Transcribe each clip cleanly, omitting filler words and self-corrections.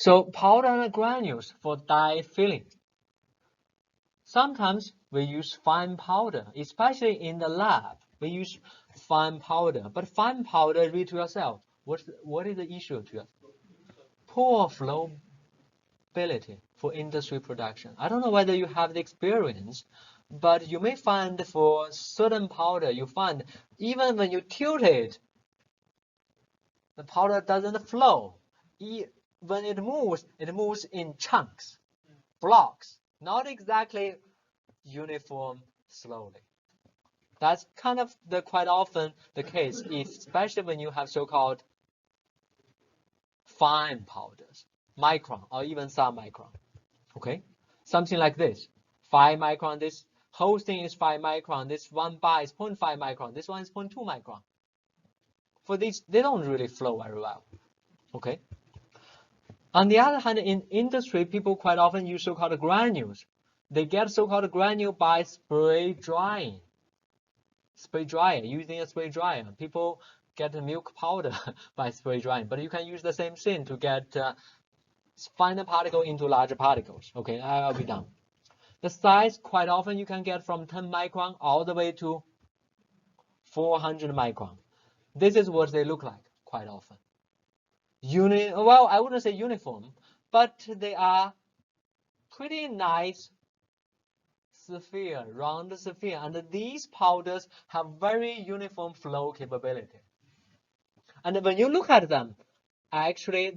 So powder and granules for dye filling. Sometimes we use fine powder, especially in the lab. We use fine powder, but fine powder, read to yourself. What is the issue to you? Poor flowability for industry production. I don't know whether you have the experience, but you may find for certain powder, you find even when you tilt it, the powder doesn't flow. When it moves in chunks, blocks, not exactly uniform slowly. That's kind of quite often the case, especially when you have so-called fine powders, micron or even submicron. Okay, something like this, 5 micron. This whole thing is 5 micron. This one bar is 0.5 micron. This one is 0.2 micron. For these, they don't really flow very well. Okay. On the other hand, in industry, people quite often use so-called granules. They get so-called granule by spray drying. Spray dryer, using a spray dryer. People get milk powder by spray drying, but you can use the same thing to get finer particle into larger particles. Okay, I'll be done. The size quite often you can get from 10 micron all the way to 400 micron. This is what they look like quite often. Well, I wouldn't say uniform, but they are pretty nice sphere, round sphere, and these powders have very uniform flow capability. And when you look at them, actually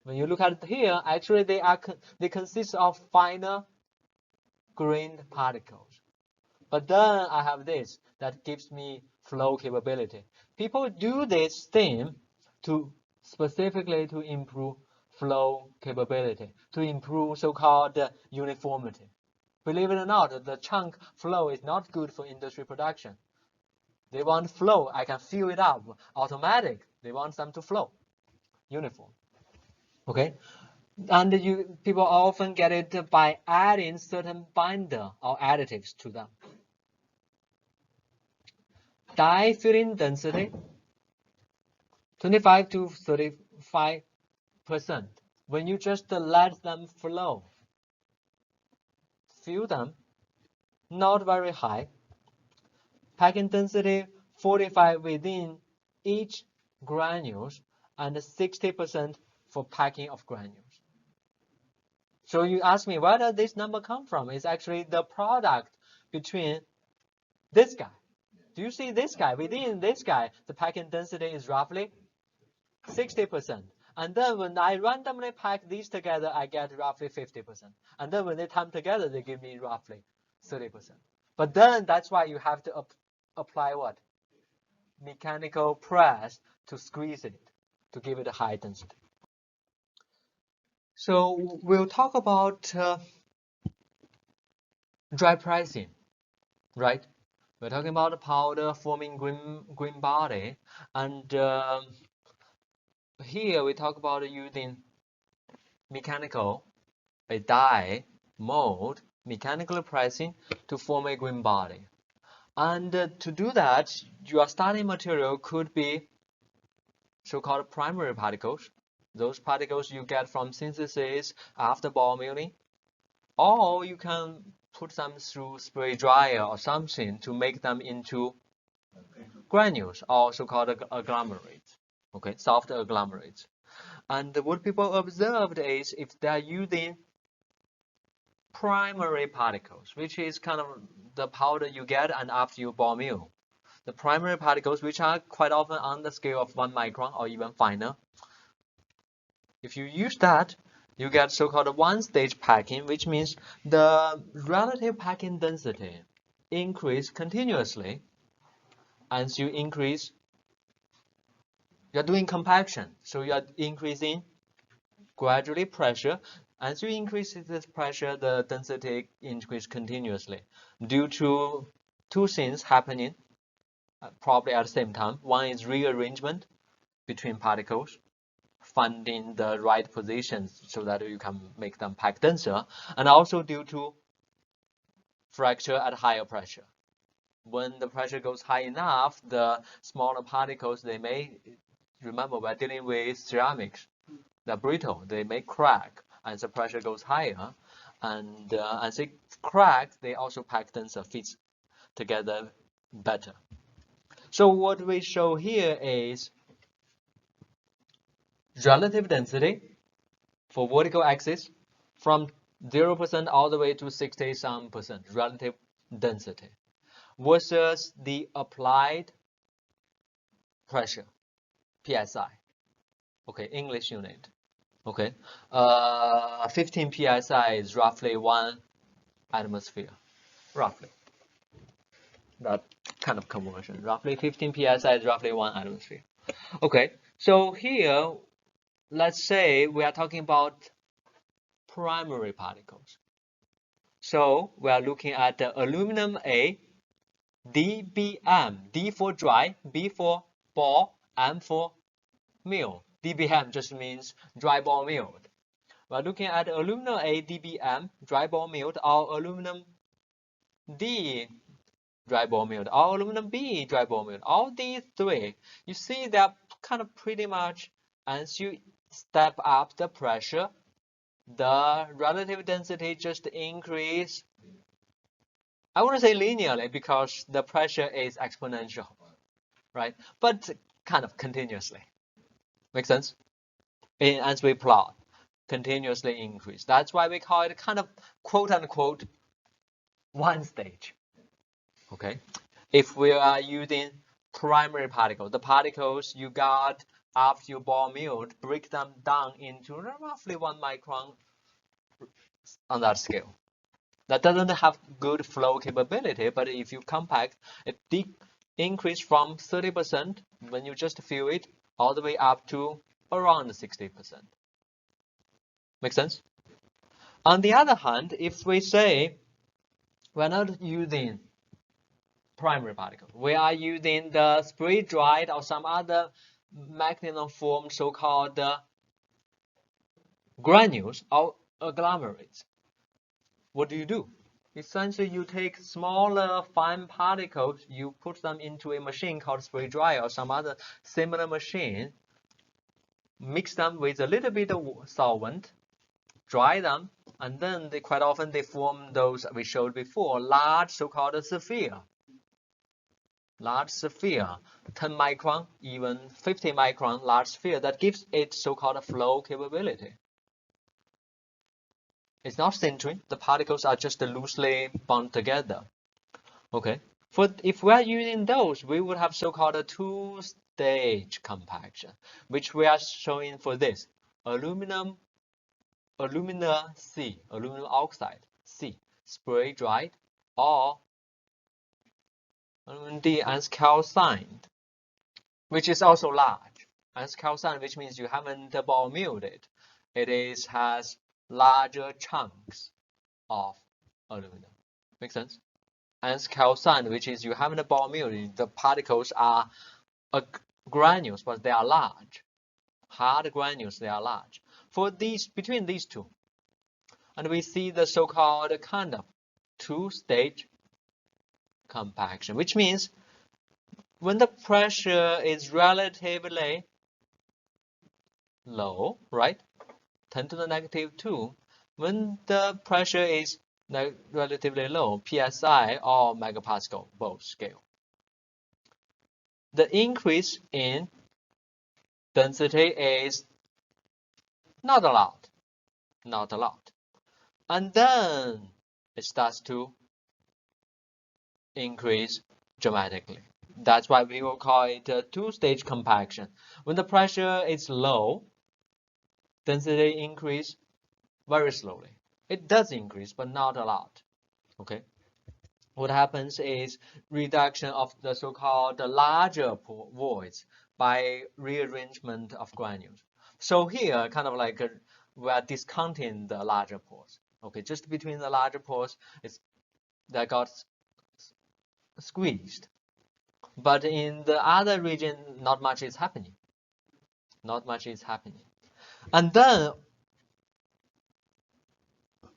when you look at it here, actually they consist of finer grained particles. But then I have this that gives me flow capability. People do this thing specifically to improve flow capability, to improve so-called uniformity. Believe it or not, the chunk flow is not good for industry production. They want flow. I can fill it up automatic. They want them to flow uniform. Okay, and people often get it by adding certain binder or additives to them. Dye filling density 25 to 35%. When you just let them flow, fill them, not very high. Packing density 45 within each granules and 60% for packing of granules. So you ask me, where does this number come from? It's actually the product between this guy. Do you see this guy? Within this guy, the packing density is roughly 60%. And then when I randomly pack these together, I get roughly 50%. And then when they come together, they give me roughly 30%. But then that's why you have to apply what? Mechanical press to squeeze it, to give it a high density. So we'll talk about dry pressing, right? We're talking about the powder forming green body, and here we talk about using mechanical, a dye, mold, mechanical pressing to form a green body. And to do that, your starting material could be so-called primary particles, those particles you get from synthesis after ball milling, or you can put them through spray dryer or something to make them into granules, or so-called agglomerates, okay, soft agglomerates. And what people observed is if they are using primary particles, which is kind of the powder you get and after you ball mill, the primary particles, which are quite often on the scale of 1 micron or even finer, if you use that, you get so-called one-stage packing, which means the relative packing density increase continuously as you increase. You're doing compaction, so you're increasing gradually pressure. As you increase this pressure, the density increases continuously due to two things happening probably at the same time. One is rearrangement between particles, finding the right positions so that you can make them pack denser, and also due to fracture at higher pressure. When the pressure goes high enough, the smaller particles, they may remember we're dealing with ceramics. They're brittle, they may crack as the pressure goes higher, and as they crack, they also pack denser, fits together better. So what we show here is relative density for vertical axis from 0% all the way to 60-some% relative density versus the applied pressure, PSI. Okay, English unit. Okay, 15 PSI is roughly 1 atmosphere, roughly. That kind of conversion, roughly 15 PSI is roughly 1 atmosphere. Okay, so here, let's say we are talking about primary particles. So we are looking at the aluminum A, dBm, D for dry, B for ball, M for mill. dBm just means dry ball milled. We are looking at aluminum A, dBm, dry ball milled, or aluminum D, dry ball milled, or aluminum B, dry ball milled. All these three, you see they're kind of pretty much, as you step up the pressure, the relative density just increase. I wouldn't say linearly because the pressure is exponential, right? But kind of continuously. Make sense? As we plot, continuously increase. That's why we call it kind of quote unquote one stage. Okay? If we are using primary particles, the particles you got after you ball milled, break them down into roughly 1 micron on that scale. That doesn't have good flow capability, but if you compact, it increase from 30% when you just fill it all the way up to around 60%. Make sense? On the other hand, if we say we're not using primary particles, we are using the spray dried or some other mechanism form, so-called granules or agglomerates. What do? Essentially, you take smaller fine particles, you put them into a machine called spray dryer or some other similar machine, mix them with a little bit of solvent, dry them, and then quite often they form those we showed before, large so-called sphere. Large sphere, 10 micron, even 50 micron large sphere, that gives it so-called flow capability. It's not sintering, the particles are just loosely bound together. Okay, if we are using those, we would have so-called a two-stage compaction, which we are showing for this. Alumina C, aluminum oxide C, spray dried, or aluminum D uncalcined, which is also large. Uncalcined, which means you haven't ball milled it. It has larger chunks of aluminum. Make sense? Uncalcined, which is you haven't ball milled, the particles are granules, but they are large. Hard granules, they are large. For these, between these two, and we see the so-called kind of two-stage compaction, which means when the pressure is relatively low, right? 10 to the negative 2, when the pressure is relatively low, PSI or megapascal, both scale, the increase in density is not a lot, not a lot. And then it starts to increase dramatically. That's why we will call it a two-stage compaction. When the pressure is low, density increase very slowly. It does increase, but not a lot. Okay. What happens is reduction of the so-called larger voids by rearrangement of granules. So here, kind of like we are discounting the larger pores. Okay, just between the larger pores, that got squeezed. But in the other region, not much is happening. Not much is happening. And then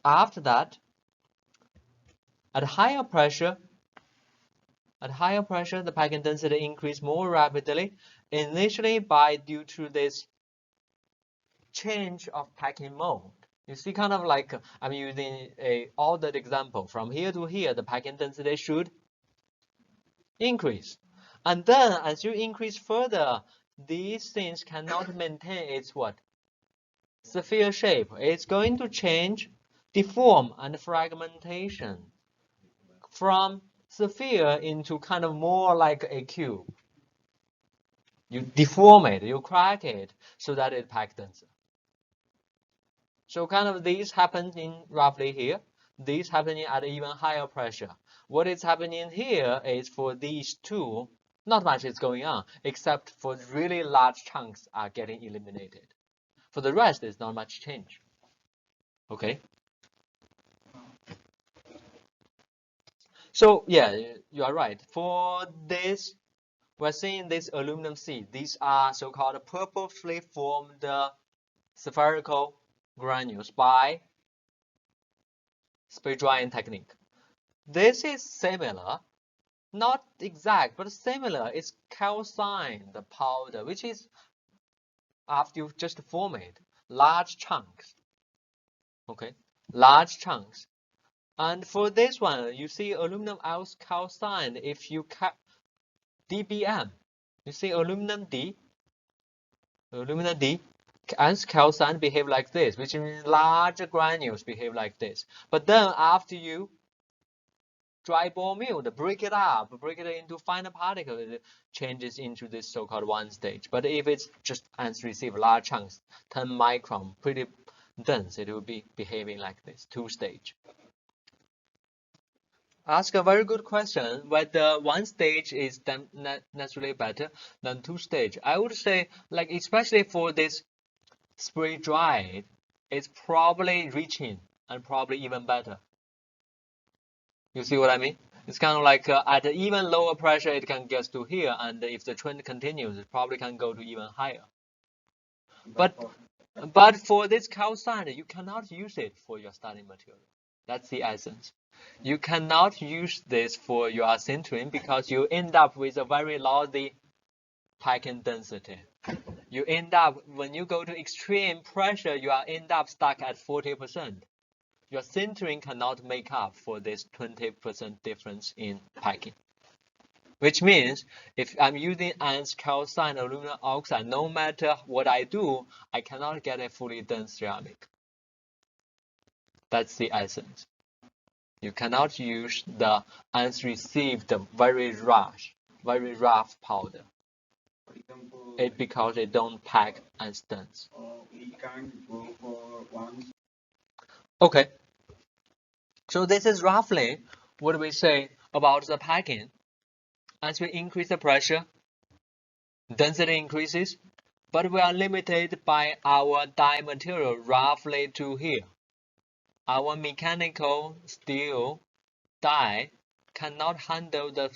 after that, at higher pressure, the packing density increase more rapidly, initially due to this change of packing mode. You see, kind of like I'm using a ordered example. From here to here, the packing density should increase. And then as you increase further, these things cannot maintain its what? Sphere shape. It's going to change, deform, and fragmentation from sphere into kind of more like a cube. You deform it, you crack it so that it packs denser. So kind of these happen in roughly here. These happening at even higher pressure. What is happening here is for these two, not much is going on, except for really large chunks are getting eliminated. For the rest, there's not much change. Okay. So yeah, you are right. For this, we're seeing this aluminum seed. These are so-called purposefully formed spherical granules by spray drying technique. This is similar, not exact, but similar. It's calcined powder, which is after you just form it, large chunks. Okay, large chunks. And for this one, you see aluminum calcined. If you DBM, you see aluminum D, as calcined behave like this, which means larger granules behave like this. But then after you dry ball mill, break it into finer particles, it changes into this so-called one stage. But if it's just as receive large chunks, 10 micron, pretty dense, it will be behaving like this, two stage. Ask a very good question, whether one stage is naturally better than two stage. I would say, like, especially for this spray dried, it's probably reaching and probably even better. You see what I mean? It's kind of like at an even lower pressure, it can get to here, and if the trend continues, it probably can go to even higher. But for this calcine, you cannot use it for your starting material. That's the essence. You cannot use this for your sintering because you end up with a very lousy packing density. You end up, when you go to extreme pressure, you end up stuck at 40%. Your sintering cannot make up for this 20% difference in packing. Which means if I'm using ans calcined aluminum oxide, no matter what I do, I cannot get a fully dense ceramic. That's the essence. You cannot use the ans received very rough powder. Because it don't pack as dense. We can't go for one. Okay. So this is roughly what we say about the packing. As we increase the pressure, density increases, but we are limited by our die material roughly to here. Our mechanical steel die cannot handle the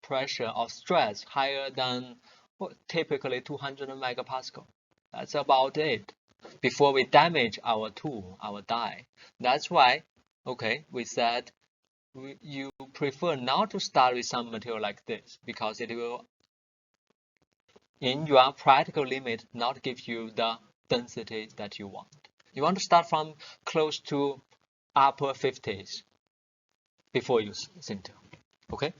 pressure or stress higher than typically 200 megapascal. That's about it before we damage our tool, our die. That's why, okay, we said you prefer not to start with some material like this because it will, in your practical limit, not give you the density that you want. You want to start from close to upper 50s before you sinter. Okay?